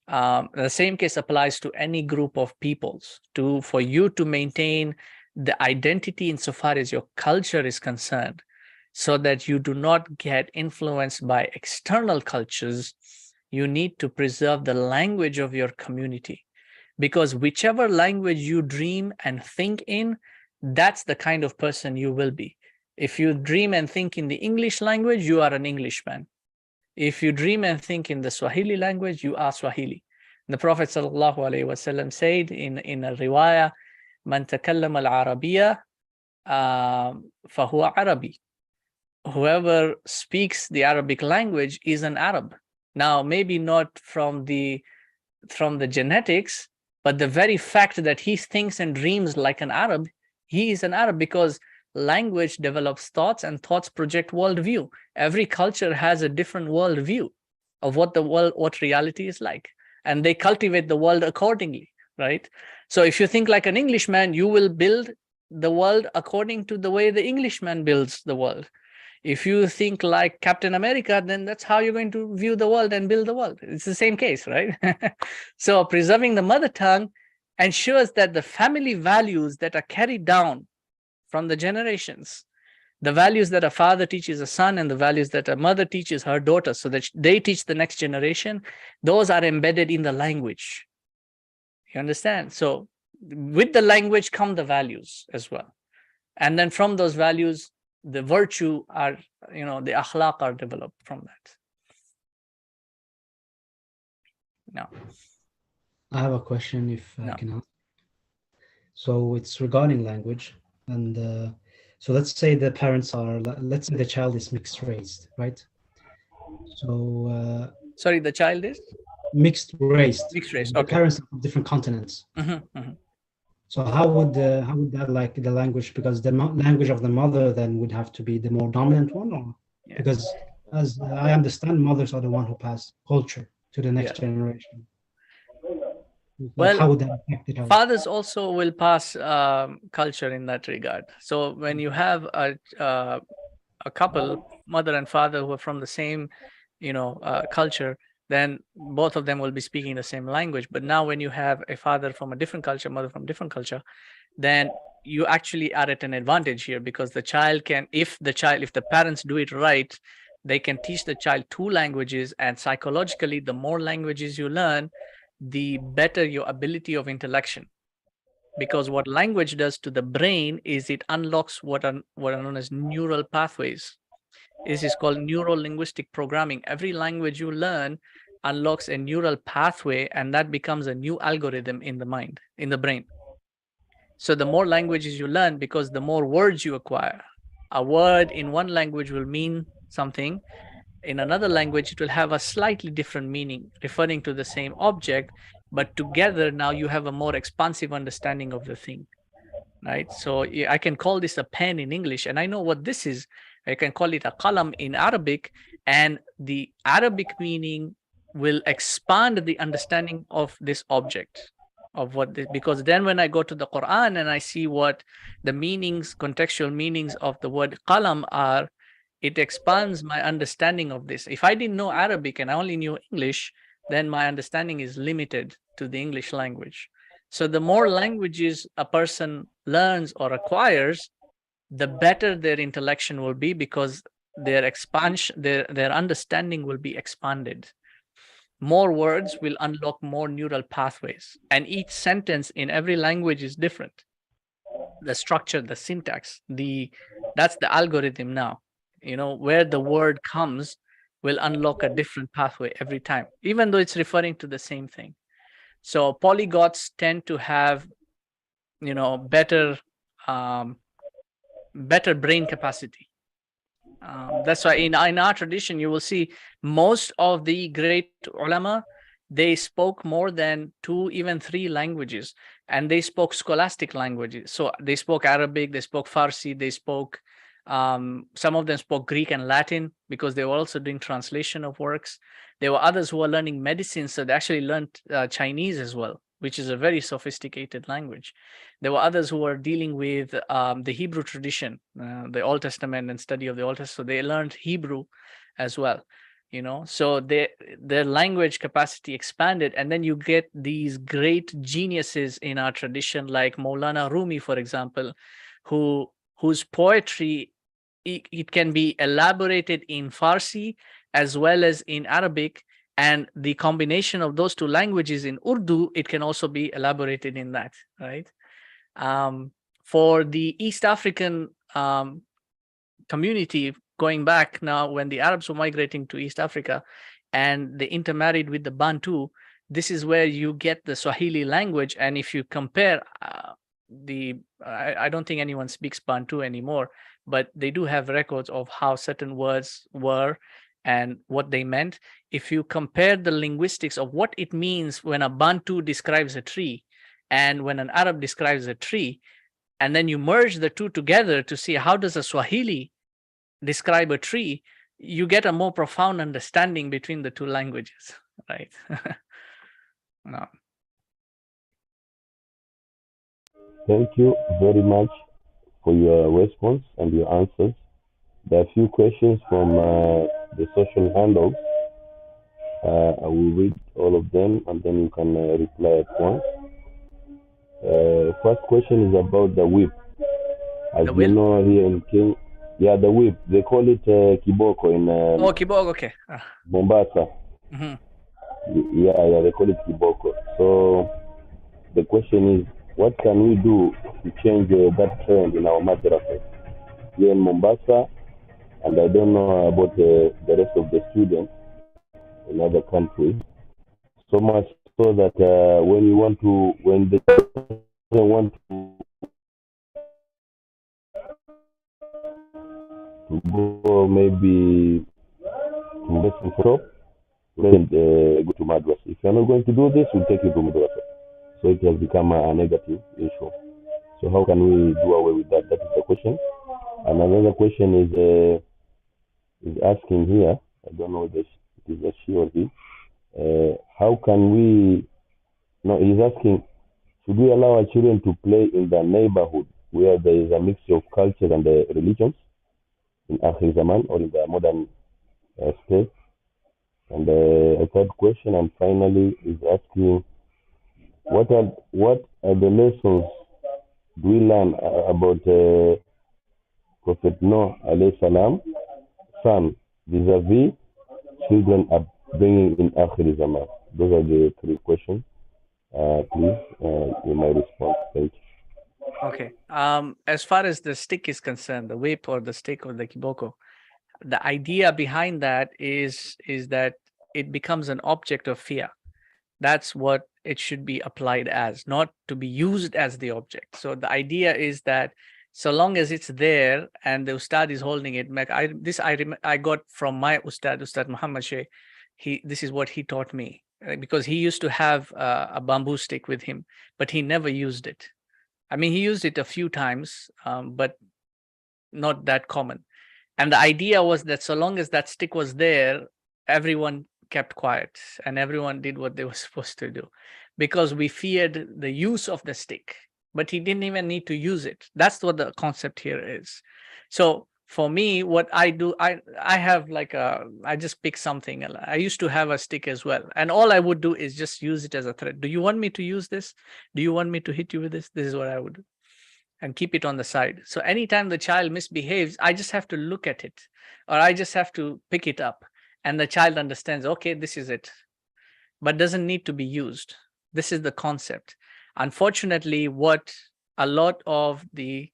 The same case applies to any group of peoples. For you to maintain the identity insofar as your culture is concerned, so that you do not get influenced by external cultures, you need to preserve the language of your community. Because whichever language you dream and think in, that's the kind of person you will be. If you dream and think in the English language, you are an Englishman. If you dream and think in the Swahili language, you are Swahili. The Prophet ﷺ said in a riwayah, "Man takallam al-Arabiyya, fahuwa Arabi." Whoever speaks the Arabic language is an Arab. Now, maybe not from the genetics, but the very fact that he thinks and dreams like an Arab, he is an Arab, because language develops thoughts, and thoughts project worldview. Every culture has a different worldview of what reality is like, and they cultivate the world accordingly, right? So if you think like an Englishman, you will build the world according to the way the Englishman builds the world. If you think like Captain America, then that's how you're going to view the world and build the world. It's the same case, right? So preserving the mother tongue ensures that the family values that are carried down from the generations, the values that a father teaches a son and the values that a mother teaches her daughter, so that they teach the next generation, those are embedded in the language. You understand? So with the language come the values as well. And then from those values, the virtue are, the akhlaq are developed from that. No. I have a question, if No. I can ask. So it's regarding language. And so let's say the parents are, let's say the child is mixed race, right? So sorry, the child is mixed race. Mixed race. The Okay. parents are from different continents. So how would that, like the language, because the language of the mother then would have to be the more dominant one, or? because as I understand, mothers are the one who pass culture to the next generation. Like, Well, how would that affect it all? fathers also will pass culture in that regard. So when you have a couple, mother and father, who are from the same, culture, then both of them will be speaking the same language. But now when you have a father from a different culture, mother from different culture, then you actually are at an advantage here, because the child can, if the parents do it right, they can teach the child two languages, and psychologically, the more languages you learn, the better your ability of intellection. Because what language does to the brain is it unlocks what are known as neural pathways. This is called neuro-linguistic programming. Every language you learn unlocks a neural pathway, and that becomes a new algorithm in the mind, in the brain. So the more languages you learn, because the more words you acquire. A word in one language will mean something. In another language, it will have a slightly different meaning, referring to the same object, but together now you have a more expansive understanding of the thing, right? So I can call this a pen in English, and I know what this is. I can call it a qalam in Arabic, and the Arabic meaning will expand the understanding of this object, of what this, because then when I go to the Quran and I see what the meanings, contextual meanings of the word qalam are, it expands my understanding of this. If I didn't know Arabic and I only knew English, then my understanding is limited to the English language. So the more languages a person learns or acquires, the better their intellection will be, because their expansion, their understanding will be expanded. More words will unlock more neural pathways, and each sentence in every language is different. The structure, the syntax, that's the algorithm now. Where the word comes will unlock a different pathway every time, even though it's referring to the same thing. So polyglots tend to have, better brain capacity. That's why in our tradition, you will see most of the great ulama, they spoke more than 2, even 3 languages, and they spoke scholastic languages. So they spoke Arabic, they spoke Farsi, they spoke, some of them spoke Greek and Latin, because they were also doing translation of works. There were others who were learning medicine, so they actually learned Chinese as well, which is a very sophisticated language. There were others who were dealing with the Hebrew tradition, the Old Testament and study of the Old Testament, so they learned Hebrew as well. So their language capacity expanded, and then you get these great geniuses in our tradition, like Maulana Rumi, for example, whose poetry, it can be elaborated in Farsi as well as in Arabic, and the combination of those 2 languages in Urdu, it can also be elaborated in that, right? For the East African community, going back now, when the Arabs were migrating to East Africa and they intermarried with the Bantu, this is where you get the Swahili language. And if you compare I don't think anyone speaks Bantu anymore, but they do have records of how certain words were and what they meant. If you compare the linguistics of what it means when a Bantu describes a tree and when an Arab describes a tree, and then you merge the 2 together to see how does a Swahili describe a tree, you get a more profound understanding between the 2 languages, right? No. Thank you very much for your response and your answers. There are a few questions from the social handles. I will read all of them, and then you can reply at once. First question is about the whip. As The you whip? know, here in Kenya, the whip, they call it kiboko in Kiboko, okay. Mombasa. Mm-hmm. Yeah, they call it kiboko. So the question is, what can we do to change that trend in our madrasas here in Mombasa? And I don't know about the rest of the students in other countries. So much so that when they want to go maybe to lesson shop, then go to madrasa. If you're not going to do this, we'll take you to madrasa. So it has become a negative issue. So how can we do away with that? That is the question. And another question is, is asking here, I don't know if it is a she or he, how can we, no, he's asking, should we allow our children to play in the neighborhood where there is a mixture of cultures and religions in Akhiri Zamaan or in the modern state? And a third question, and finally, is asking, what are the lessons do we learn about Prophet Noah alayhi salam son vis-a-vis children upbringing in Akhiri Zaman? Those are the three questions. Please, you may respond. Thank you. Okay. As far as the stick is concerned, the whip or the stick or the kiboko, the idea behind that is that it becomes an object of fear. That's what it should be applied as, not to be used as the object. So the idea is that so long as it's there and the ustad is holding it, I got from my Ustad Muhammad Sheikh. This is what he taught me, because he used to have a bamboo stick with him, but he never used it. I mean, he used it a few times, but not that common. And the idea was that so long as that stick was there, everyone kept quiet and everyone did what they were supposed to do, because we feared the use of the stick, but he didn't even need to use it. That's what the concept here is. So for me, what I do, I have like I just pick something. I used to have a stick as well. And all I would do is just use it as a threat. Do you want me to use this? Do you want me to hit you with this? This is what I would do. And keep it on the side. So anytime the child misbehaves, I just have to look at it, or I just have to pick it up. And the child understands, okay, this is it, but doesn't need to be used. This is the concept. Unfortunately, what a lot of these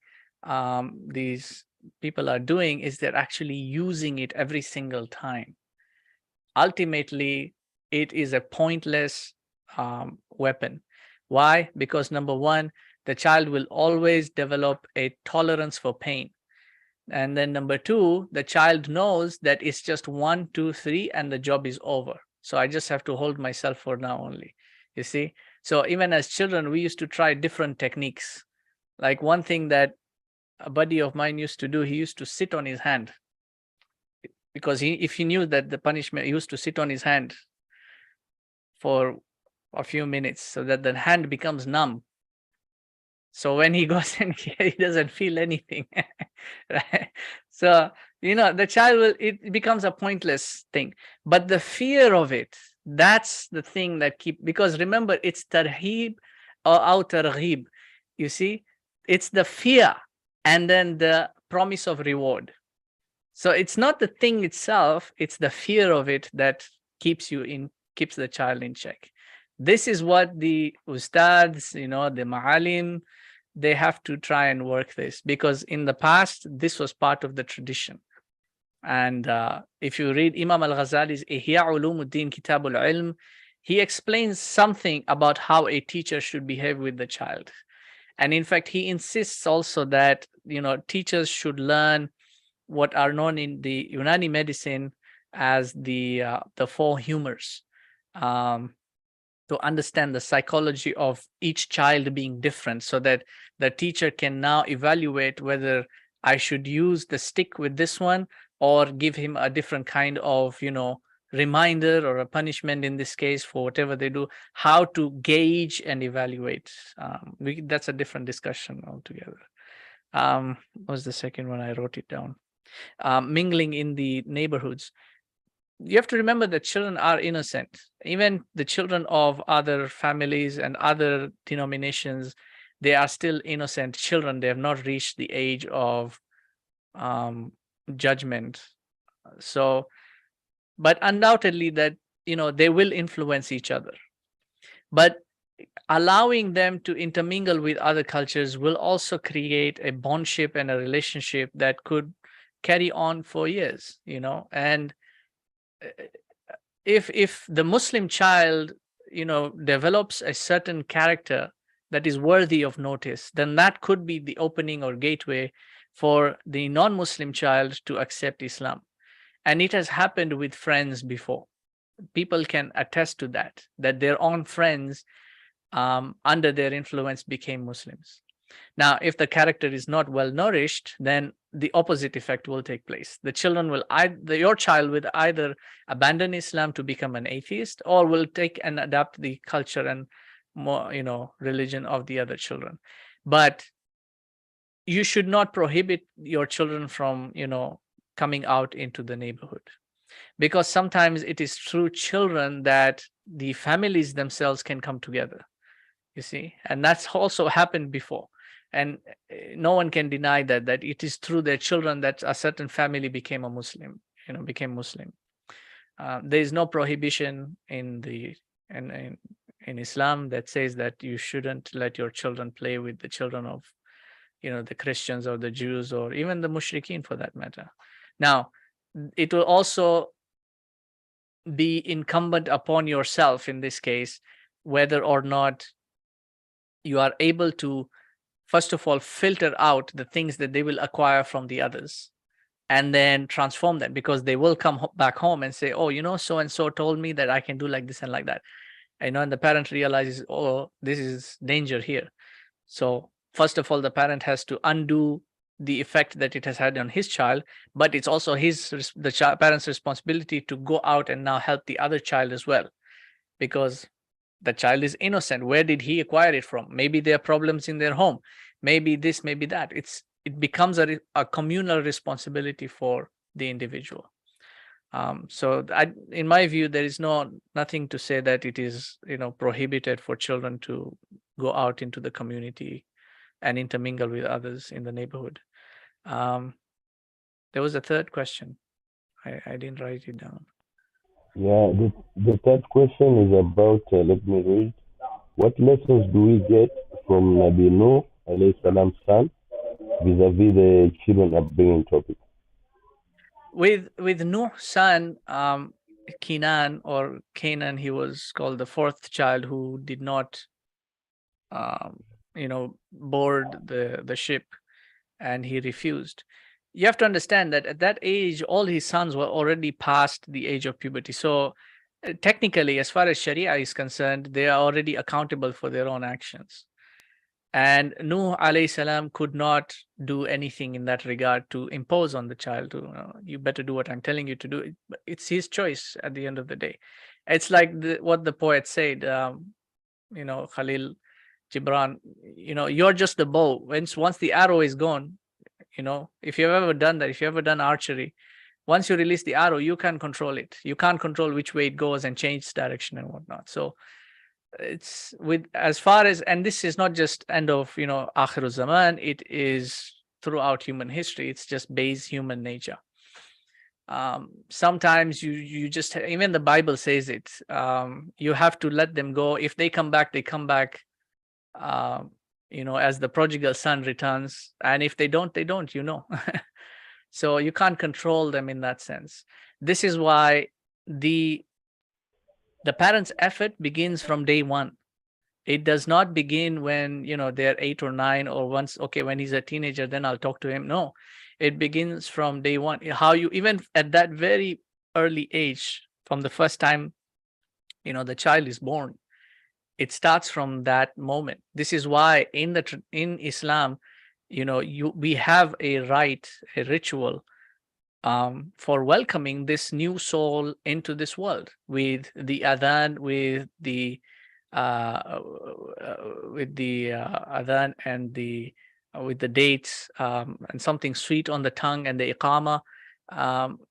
people are doing is they're actually using it every single time. Ultimately, it is a pointless weapon. Why? Because number one, the child will always develop a tolerance for pain. And then number two, the child knows that it's just 1, 2, 3, and the job is over. So I just have to hold myself for now only, you see? So even as children, we used to try different techniques. Like one thing that a buddy of mine used to do, he used to sit on his hand. Because if he knew that the punishment, he used to sit on his hand for a few minutes so that the hand becomes numb. So when he goes in here, he doesn't feel anything, right? So, the child it becomes a pointless thing. But the fear of it, that's the thing that because remember, it's tarheeb or targhib. You see, it's the fear and then the promise of reward. So it's not the thing itself, it's the fear of it that keeps the child in check. This is what the ustads, the ma'alim, they have to try and work this, because in the past, this was part of the tradition. And if you read Imam al-Ghazali's Ihya Ulumuddin Kitabul Ilm, he explains something about how a teacher should behave with the child. And in fact, he insists also that, teachers should learn what are known in the Unani medicine as the 4 humors. To understand the psychology of each child being different, so that the teacher can now evaluate whether I should use the stick with this one or give him a different kind of, reminder or a punishment in this case for whatever they do, how to gauge and evaluate. That's a different discussion altogether. What was the second one? I wrote it down. Mingling in the neighborhoods. You have to remember that children are innocent. Even the children of other families and other denominations, they are still innocent children. They have not reached the age of judgment. So, but undoubtedly that, they will influence each other. But allowing them to intermingle with other cultures will also create a bondship and a relationship that could carry on for years, and if the Muslim child, develops a certain character that is worthy of notice, then that could be the opening or gateway for the non-Muslim child to accept Islam. And it has happened with friends before. People can attest to that their own friends, under their influence, became Muslims. Now, if the character is not well nourished, then the opposite effect will take place. The children will your child will either abandon Islam to become an atheist, or will take and adapt the culture and more, religion of the other children. But you should not prohibit your children from, coming out into the neighborhood, because sometimes it is through children that the families themselves can come together, you see, and that's also happened before. And no one can deny that it is through their children that a certain family became a Muslim, became Muslim. There is no prohibition in Islam that says that you shouldn't let your children play with the children of, the Christians or the Jews or even the Mushrikeen for that matter. Now, it will also be incumbent upon yourself in this case, whether or not you are able to, first of all, filter out the things that they will acquire from the others and then transform them, because they will come back home and say, oh, so-and-so told me that I can do like this and like that. And the parent realizes, oh, this is danger here. So first of all, the parent has to undo the effect that it has had on his child, but it's also the parent's responsibility to go out and now help the other child as well, because the child is innocent. Where did he acquire it from? Maybe there are problems in their home, maybe this, maybe that. It becomes a communal responsibility for the individual. So in my view, there is nothing to say that it is prohibited for children to go out into the community and intermingle with others in the neighborhood. There was a third question. I didn't write it down. Yeah, the third question is about, let me read. What lessons do we get from Nabi Nuh alayhi salam's son vis-a-vis the children upbringing topic? With Nuh's son, Canaan, he was called the fourth child who did not, board the ship, and he refused. You have to understand that at that age, all his sons were already past the age of puberty. So technically, as far as Sharia is concerned, they are already accountable for their own actions. And Nuh alayhi salam could not do anything in that regard to impose on the child to, you better do what I'm telling you to do. It's his choice at the end of the day. It's like what the poet said, Khalil Gibran, you're just the bow. Once the arrow is gone, if you've ever done that, if you've ever done archery, once you release the arrow, you can't control it. You can't control which way it goes and change direction and whatnot. So it's and this is not just end of, Akhir Zamaan, it is throughout human history. It's just base human nature. Sometimes you just, even the Bible says it, you have to let them go. If they come back, they come back, as the prodigal son returns, and if they don't, they don't, So you can't control them in that sense. This is why the parent's effort begins from day one. It does not begin when, they're 8 or 9, or when he's a teenager, then I'll talk to him. No, it begins from day one. How you, even at that very early age, from the first time, the child is born, it starts from that moment. This is why in Islam, we have a rite, a ritual for welcoming this new soul into this world, with the adhan, with the adhan and with the dates, and something sweet on the tongue, and the iqama.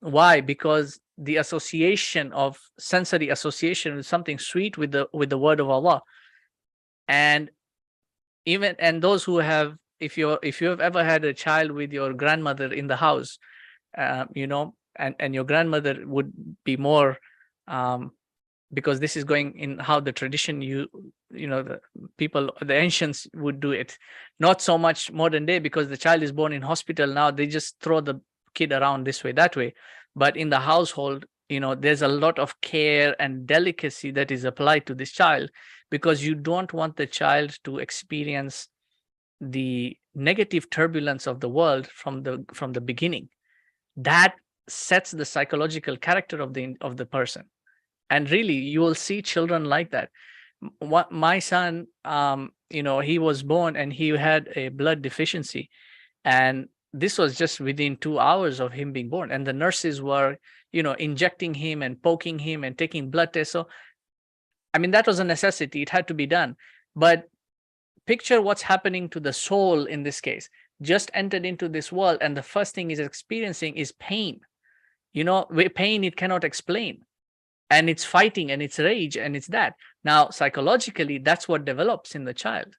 Why? Because the sensory association with something sweet with the word of Allah. And those who have, if you have ever had a child with your grandmother in the house, and your grandmother would be more, because this is going in how the tradition, the people, the ancients would do it, not so much modern day, because the child is born in hospital now, they just throw the kid around this way, that way. But in the household, there's a lot of care and delicacy that is applied to this child, because you don't want the child to experience the negative turbulence of the world from the beginning. That sets the psychological character of the person. And really, you will see children like that. My son, he was born and he had a blood deficiency, and this was just within 2 hours of him being born, and the nurses were, injecting him and poking him and taking blood tests. So, I mean, that was a necessity. It had to be done. But picture what's happening to the soul in this case. Just entered into this world, and the first thing he's experiencing is pain. Pain it cannot explain. And it's fighting and it's rage and it's that. Now, psychologically, that's what develops in the child.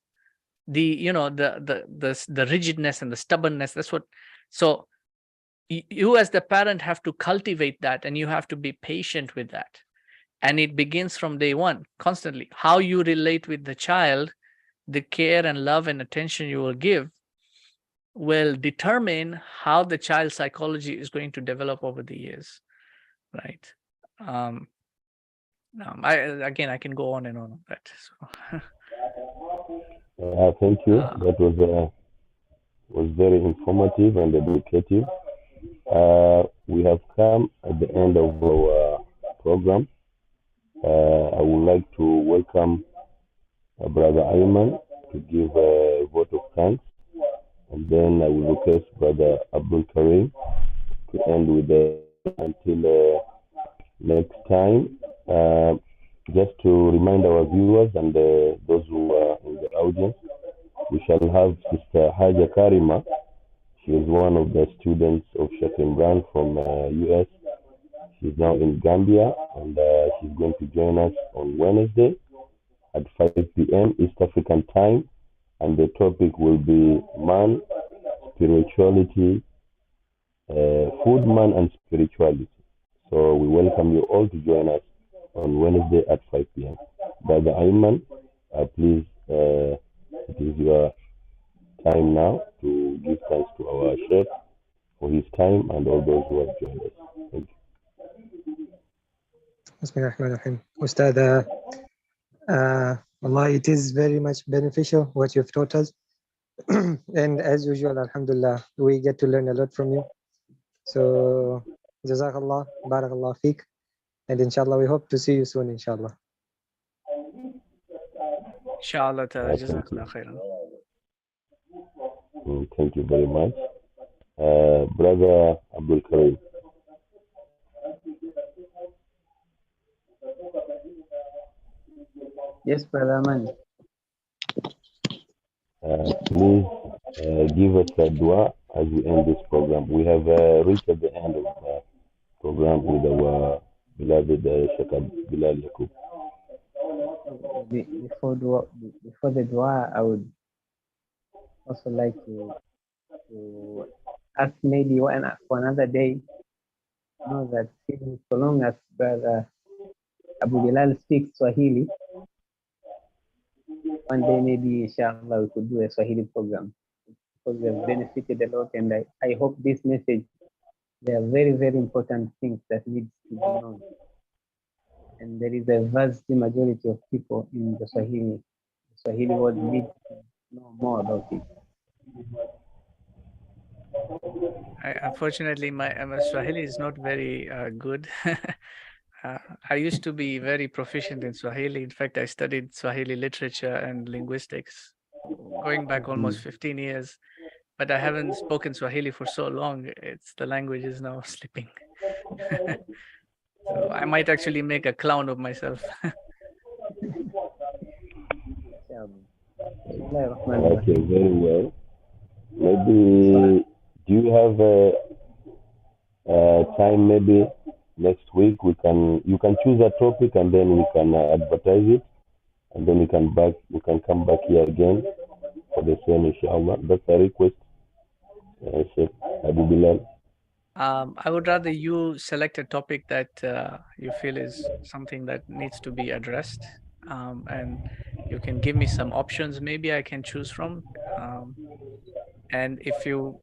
The rigidness and the stubbornness, that's what. So you as the parent have to cultivate that, and you have to be patient with that. And it begins from day one, constantly. How you relate with the child, the care and love and attention you will give will determine how the child's psychology is going to develop over the years, right? I can go on and on that. So. Thank you. That was very informative and educative. We have come at the end of our program. I would like to welcome Brother Ayman to give a vote of thanks, and then I will request Brother Abdul Karim to end with until next time. Just to remind our viewers and those who are in the audience, we shall have Sister Haja Karima. She is one of the students of Sheikh Imran from US. She's now in Gambia, and she's going to join us on Wednesday at 5 p.m. East African time. And the topic will be man, spirituality, food, man, and spirituality. So we welcome you all to join us on Wednesday at 5 p.m. Brother Ayman, please, it is your time now to give thanks to our Sheikh for his time and all those who have joined us. Thank you. Bismillahirrahmanirrahim. Ustad, Allah, it is very much beneficial what you've taught us. And as usual, alhamdulillah, we get to learn a lot from you. So, Jazakallah, Barakallah Feek. And inshallah, we hope to see you soon, inshallah. Inshallah, Jazakallah khairan. Thank you very much. Brother Abdul Karim. Yes, Brother Man. Please give us a dua as we end this program. We have reached at the end of the program with our beloved Sheikh Bilaal Yakuub. Before the dua, I would also like to ask maybe for another day. Know that even so long as Brother Abu Bilaal speaks Swahili, one day maybe inshallah we could do a Swahili program, because we have benefited a lot, and I hope this message, there are very, very important things that need to be known. And there is a vast majority of people in the Swahili world need to know more about it. Unfortunately, my Swahili is not very good. I used to be very proficient in Swahili. In fact, I studied Swahili literature and linguistics, going back almost 15 years. But I haven't spoken Swahili for so long. The language is now slipping. So I might actually make a clown of myself. Okay, very well. Maybe, do you have time? Maybe next week you can choose a topic, and then we can advertise it, and then we can come back here again for the same, inshallah. That's a request, Sheikh Abu Bilaal. I would rather you select a topic that you feel is something that needs to be addressed, and you can give me some options. Maybe I can choose from. And if you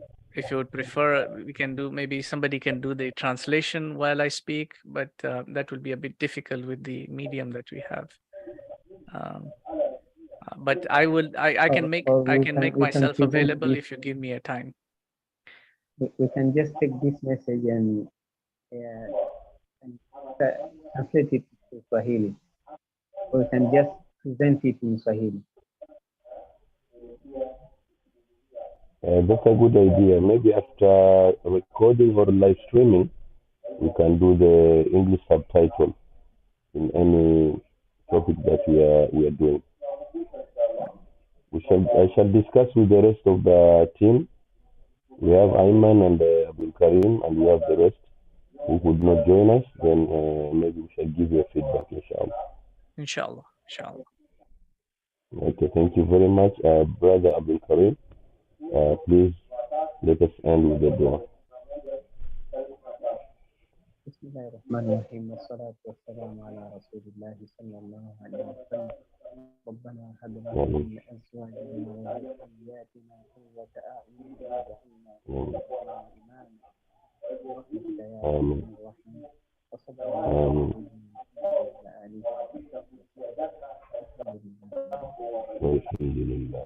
would prefer, we can do, maybe somebody can do the translation while I speak, but that will be a bit difficult with the medium that we have. But I can make myself available if you give me a time. We can just take this message and translate it to Swahili, or we can just present it in Swahili. That's a good idea. Maybe after recording or live streaming, we can do the English subtitle in any topic that we are doing. I shall discuss with the rest of the team. We have Ayman and Abdul Karim, and we have the rest who could not join us. Then maybe we shall give you a feedback, inshallah. Inshallah. Inshallah. Okay, thank you very much, Brother Abdul Karim. Please let us end with the dua. بسم الله الرحمن الرحيم والصلاة والسلام على رسول الله صلى الله عليه وسلم. ربنا هب لنا من أزواجنا وذرياتنا قرة أعين واجعلنا للمتقين إماما برحمتك يا أرحم الراحمين. وصلى الله على آله والحمد لله.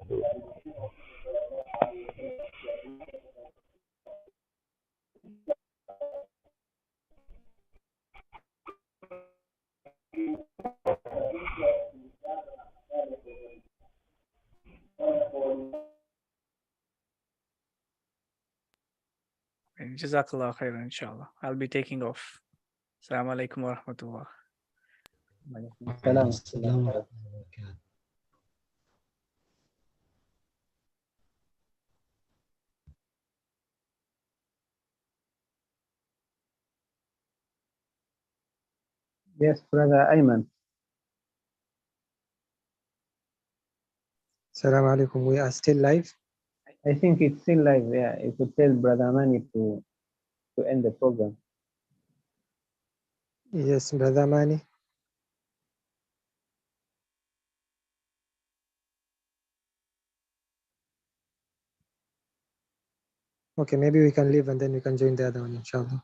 Jazakallah khairan, inshallah. I'll be taking off. Assalamu alaikum wa rahmatullah. وعليكم السلام ورحمة الله وبركاته. Yes, Brother Ayman. Assalamu alaikum. We are still live. I think it's still live. Yeah, you could tell Brother Mani to end the program. Yes, Brother Mani. Okay, maybe we can leave and then we can join the other one, inshallah.